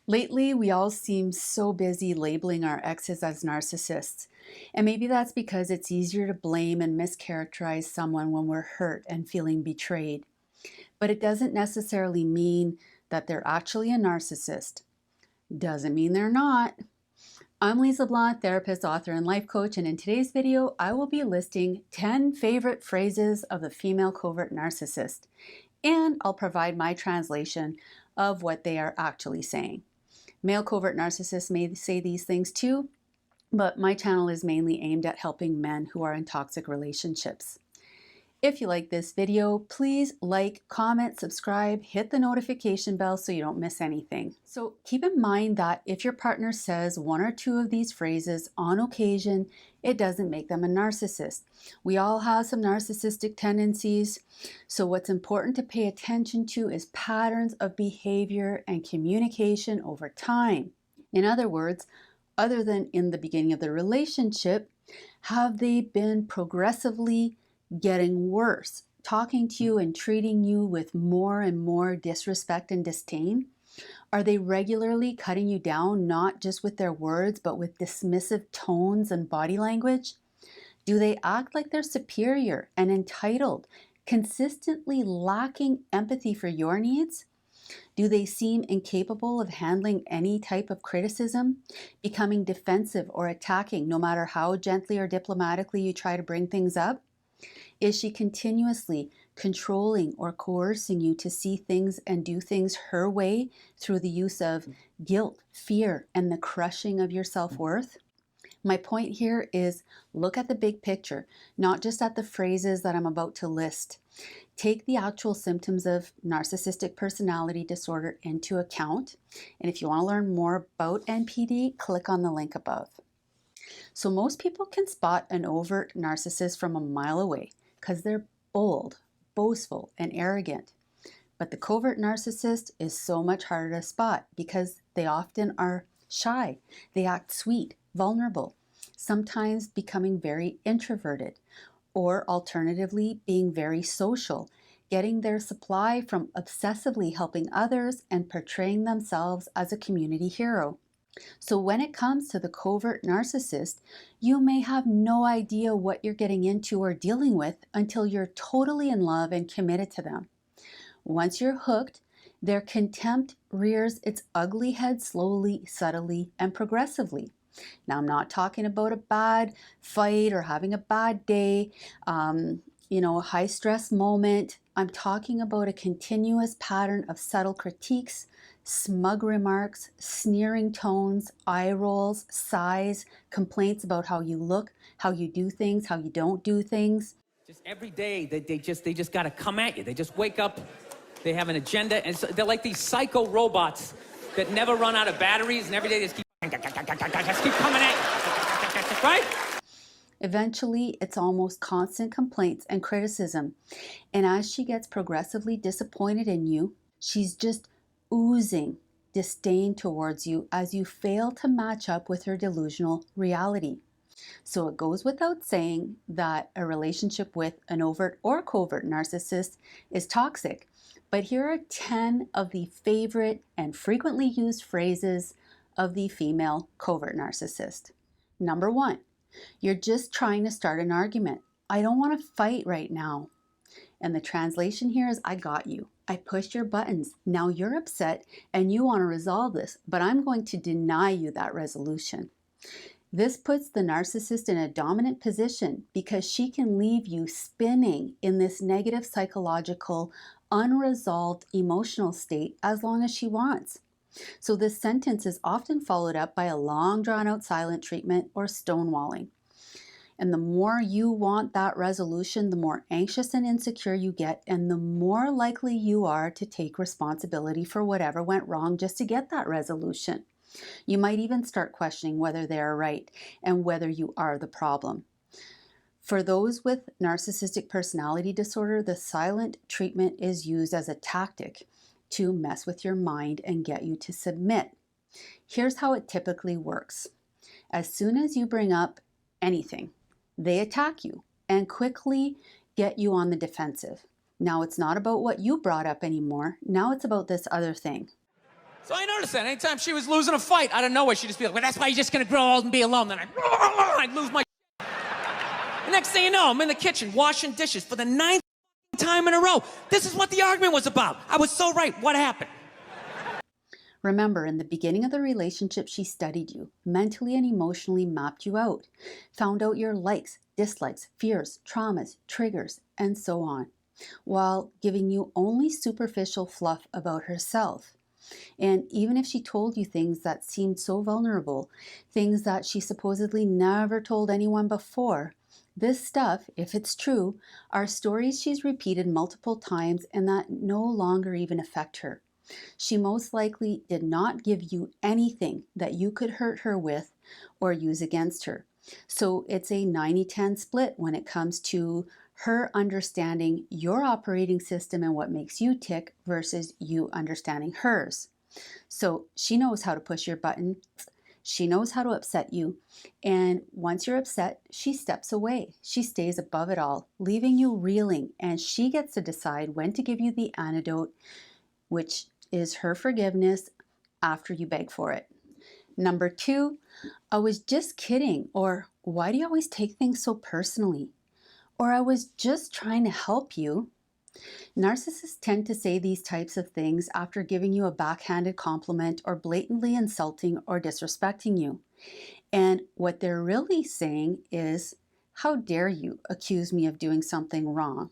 Lately, we all seem so busy labeling our exes as narcissists. And maybe that's because it's easier to blame and mischaracterize someone when we're hurt and feeling betrayed. But it doesn't necessarily mean that they're actually a narcissist. Doesn't mean they're not. I'm Lise Leblanc, therapist, author, and life coach, and in today's video, I will be listing 10 favorite phrases of the female covert narcissist, and I'll provide my translation of what they are actually saying. Male covert narcissists may say these things too, but my channel is mainly aimed at helping men who are in toxic relationships. If you like this video, please like, comment, subscribe, hit the notification bell so you don't miss anything. So keep in mind that if your partner says one or two of these phrases on occasion, it doesn't make them a narcissist. We all have some narcissistic tendencies, so what's important to pay attention to is patterns of behavior and communication over time. In other words, other than in the beginning of the relationship, have they been progressively getting worse, talking to you and treating you with more and more disrespect and disdain? Are they regularly cutting you down, not just with their words, but with dismissive tones and body language? Do they act like they're superior and entitled, consistently lacking empathy for your needs? Do they seem incapable of handling any type of criticism, becoming defensive or attacking no matter how gently or diplomatically you try to bring things up? Is she continuously controlling or coercing you to see things and do things her way through the use of guilt, fear, and the crushing of your self-worth? My point here is look at the big picture, not just at the phrases that I'm about to list. Take the actual symptoms of narcissistic personality disorder into account. And if you want to learn more about NPD, click on the link above. So most people can spot an overt narcissist from a mile away because they're bold, boastful, and arrogant. But the covert narcissist is so much harder to spot because they often are shy. They act sweet, vulnerable, sometimes becoming very introverted, or alternatively being very social, getting their supply from obsessively helping others and portraying themselves as a community hero. So when it comes to the covert narcissist, you may have no idea what you're getting into or dealing with until you're totally in love and committed to them. Once you're hooked, their contempt rears its ugly head slowly, subtly, and progressively. Now, I'm not talking about a bad fight or having a bad day, a high stress moment. I'm talking about a continuous pattern of subtle critiques, smug remarks, sneering tones, eye rolls, sighs, complaints about how you look, how you do things, how you don't do things. Just every day they just got to come at you. They just wake up, they have an agenda, and so they're like these psycho robots that never run out of batteries, and every day they just keep coming at you, right? Eventually, it's almost constant complaints and criticism. And as she gets progressively disappointed in you, she's just oozing disdain towards you as you fail to match up with her delusional reality. So it goes without saying that a relationship with an overt or covert narcissist is toxic. But here are 10 of the favorite and frequently used phrases of the female covert narcissist. Number 1, you're just trying to start an argument. I don't want to fight right now. And the translation here is, I got you. I pushed your buttons. Now you're upset and you want to resolve this, but I'm going to deny you that resolution. This puts the narcissist in a dominant position because she can leave you spinning in this negative psychological, unresolved emotional state as long as she wants. So this sentence is often followed up by a long drawn-out silent treatment or stonewalling. And the more you want that resolution, the more anxious and insecure you get, and the more likely you are to take responsibility for whatever went wrong just to get that resolution. You might even start questioning whether they are right and whether you are the problem. For those with narcissistic personality disorder, the silent treatment is used as a tactic to mess with your mind and get you to submit. Here's how it typically works. As soon as you bring up anything, they attack you and quickly get you on the defensive. Now it's not about what you brought up anymore. Now it's about this other thing. So I noticed that anytime she was losing a fight, out of nowhere, she'd just be like, well, that's why you're just gonna grow old and be alone. Then I'd lose my The next thing you know, I'm in the kitchen washing dishes for the 9th time in a row. This is what the argument was about. I was so right. What happened? Remember, in the beginning of the relationship, she studied you, mentally and emotionally mapped you out, found out your likes, dislikes, fears, traumas, triggers, and so on, while giving you only superficial fluff about herself. And even if she told you things that seemed so vulnerable, things that she supposedly never told anyone before, this stuff, if it's true, are stories she's repeated multiple times and that no longer even affect her. She most likely did not give you anything that you could hurt her with or use against her. So it's a 90-10 split when it comes to her understanding your operating system and what makes you tick versus you understanding hers. So she knows how to push your button. She knows how to upset you. And once you're upset, she steps away. She stays above it all, leaving you reeling. And she gets to decide when to give you the antidote, which is her forgiveness after you beg for it. Number 2, I was just kidding, or why do you always take things so personally? Or I was just trying to help you. Narcissists tend to say these types of things after giving you a backhanded compliment or blatantly insulting or disrespecting you. And what they're really saying is, how dare you accuse me of doing something wrong?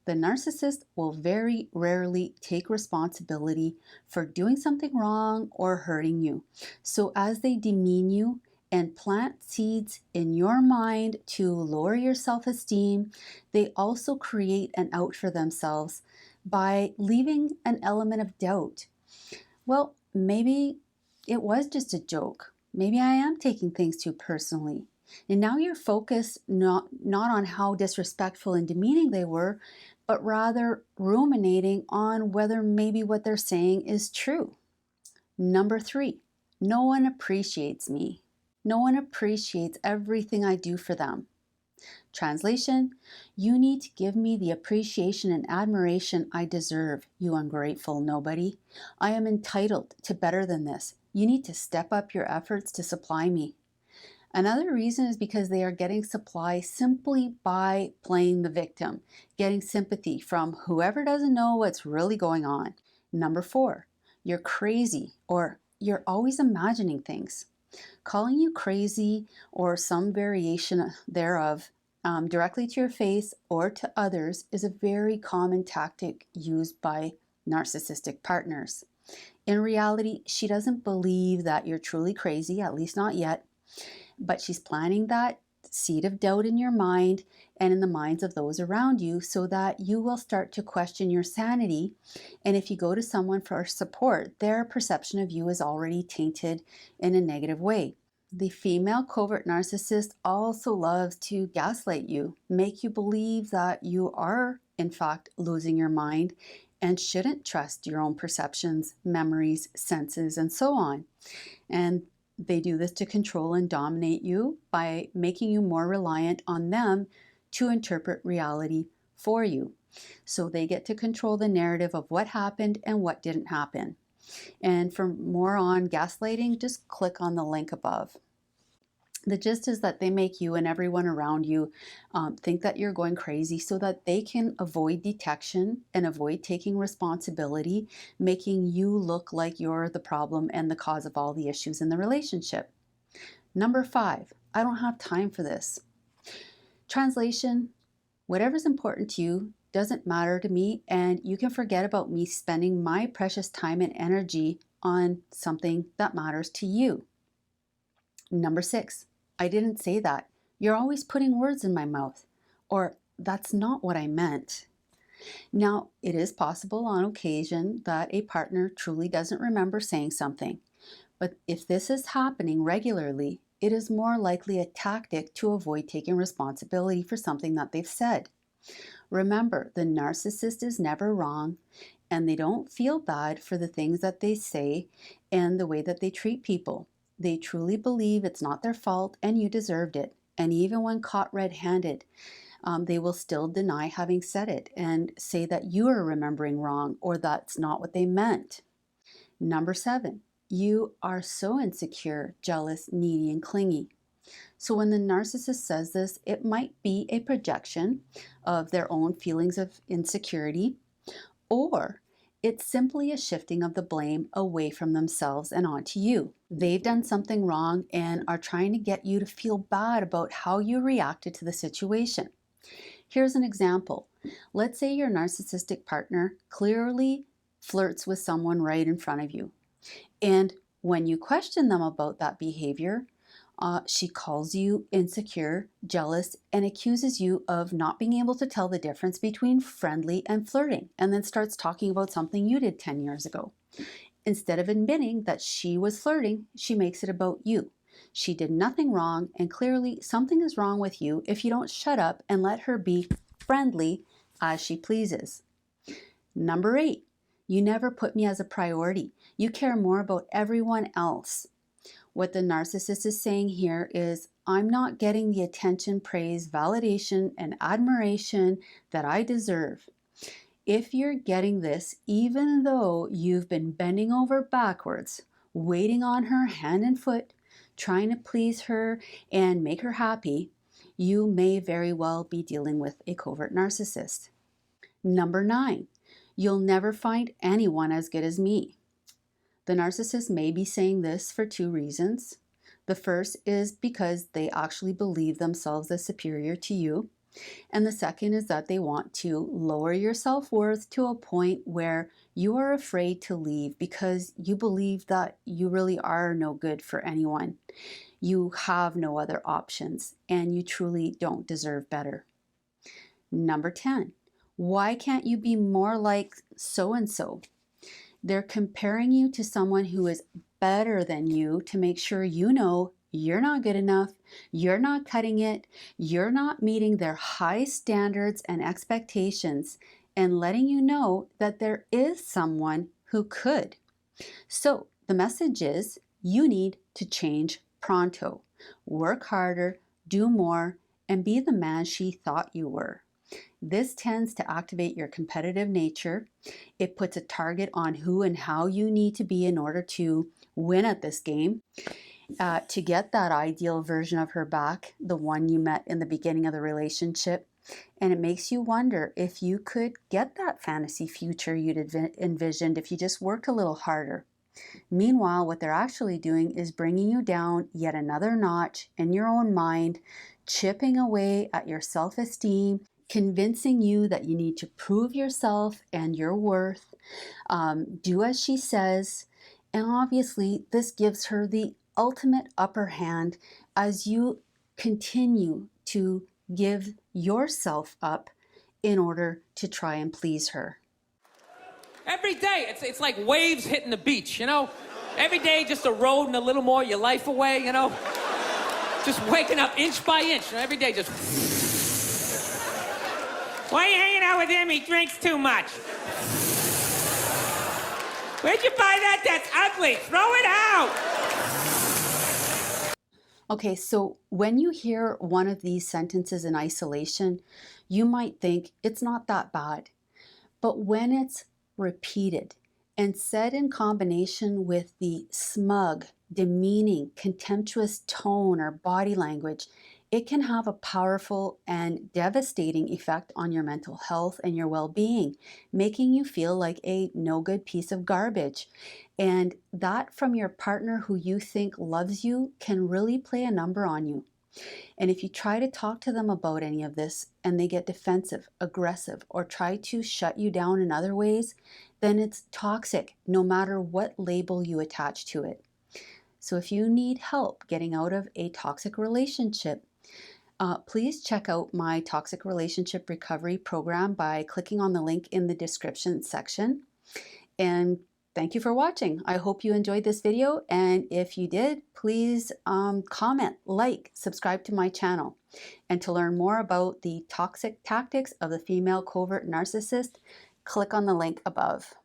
The narcissist will very rarely take responsibility for doing something wrong or hurting you. So as they demean you and plant seeds in your mind to lower your self-esteem, they also create an out for themselves by leaving an element of doubt. Well, maybe it was just a joke. Maybe I am taking things too personally. And now you're focused not on how disrespectful and demeaning they were, but rather ruminating on whether maybe what they're saying is true. Number 3, no one appreciates me. No one appreciates everything I do for them. Translation, you need to give me the appreciation and admiration I deserve, you ungrateful nobody. I am entitled to better than this. You need to step up your efforts to supply me. Another reason is because they are getting supply simply by playing the victim, getting sympathy from whoever doesn't know what's really going on. Number 4, you're crazy, or you're always imagining things. Calling you crazy or some variation thereof directly to your face or to others is a very common tactic used by narcissistic partners. In reality, she doesn't believe that you're truly crazy, at least not yet. But she's planting that seed of doubt in your mind and in the minds of those around you so that you will start to question your sanity. And if you go to someone for support, their perception of you is already tainted in a negative way. The female covert narcissist also loves to gaslight you, make you believe that you are, in fact, losing your mind and shouldn't trust your own perceptions, memories, senses, and so on. And they do this to control and dominate you by making you more reliant on them to interpret reality for you. So they get to control the narrative of what happened and what didn't happen. And for more on gaslighting, just click on the link above. The gist is that they make you and everyone around you think that you're going crazy so that they can avoid detection and avoid taking responsibility, making you look like you're the problem and the cause of all the issues in the relationship. Number 5, I don't have time for this. Translation, whatever's important to you doesn't matter to me, and you can forget about me spending my precious time and energy on something that matters to you. Number 6, I didn't say that. You're always putting words in my mouth. Or, that's not what I meant. Now, it is possible on occasion that a partner truly doesn't remember saying something. But if this is happening regularly, it is more likely a tactic to avoid taking responsibility for something that they've said. Remember, the narcissist is never wrong, and they don't feel bad for the things that they say and the way that they treat people. They truly believe it's not their fault and you deserved it. And even when caught red-handed, they will still deny having said it and say that you are remembering wrong or that's not what they meant. Number 7, you are so insecure, jealous, needy, and clingy. So when the narcissist says this, it might be a projection of their own feelings of insecurity, or it's simply a shifting of the blame away from themselves and onto you. They've done something wrong and are trying to get you to feel bad about how you reacted to the situation. Here's an example. Let's say your narcissistic partner clearly flirts with someone right in front of you. And when you question them about that behavior, she calls you insecure, jealous, and accuses you of not being able to tell the difference between friendly and flirting, and then starts talking about something you did 10 years ago. Instead of admitting that she was flirting, she makes it about you. She did nothing wrong, and clearly something is wrong with you if you don't shut up and let her be friendly as she pleases. Number 8, you never put me as a priority. You care more about everyone else. What the narcissist is saying here is, I'm not getting the attention, praise, validation, and admiration that I deserve. If you're getting this, even though you've been bending over backwards, waiting on her hand and foot, trying to please her and make her happy, you may very well be dealing with a covert narcissist. Number 9, you'll never find anyone as good as me. The narcissist may be saying this for 2 reasons. The first is because they actually believe themselves as superior to you. And the second is that they want to lower your self-worth to a point where you are afraid to leave because you believe that you really are no good for anyone. You have no other options and you truly don't deserve better. Number 10, why can't you be more like so-and-so? They're comparing you to someone who is better than you to make sure you know you're not good enough, you're not cutting it, you're not meeting their high standards and expectations, and letting you know that there is someone who could. So the message is, you need to change pronto. Work harder, do more, and be the man she thought you were. This tends to activate your competitive nature. It puts a target on who and how you need to be in order to win at this game, to get that ideal version of her back, the one you met in the beginning of the relationship. And it makes you wonder if you could get that fantasy future you'd envisioned if you just worked a little harder. Meanwhile, what they're actually doing is bringing you down yet another notch in your own mind, chipping away at your self-esteem, convincing you that you need to prove yourself and your worth, do as she says, and obviously this gives her the ultimate upper hand as you continue to give yourself up in order to try and please her. Every day, it's like waves hitting the beach, you know? Every day, just eroding a little more your life away, you know? Just waking up inch by inch, you know? Every day, just... Why are you hanging out with him? He drinks too much. Where'd you buy that? That's ugly. Throw it out. Okay, so when you hear one of these sentences in isolation, you might think it's not that bad. But when it's repeated and said in combination with the smug, demeaning, contemptuous tone or body language, it can have a powerful and devastating effect on your mental health and your well-being, making you feel like a no-good piece of garbage. And that from your partner who you think loves you can really play a number on you. And if you try to talk to them about any of this and they get defensive, aggressive, or try to shut you down in other ways, then it's toxic, no matter what label you attach to it. So if you need help getting out of a toxic relationship, please check out my Toxic Relationship Recovery Program by clicking on the link in the description section. And thank you for watching. I hope you enjoyed this video, and if you did, please comment, like, subscribe to my channel. And to learn more about the toxic tactics of the female covert narcissist, click on the link above.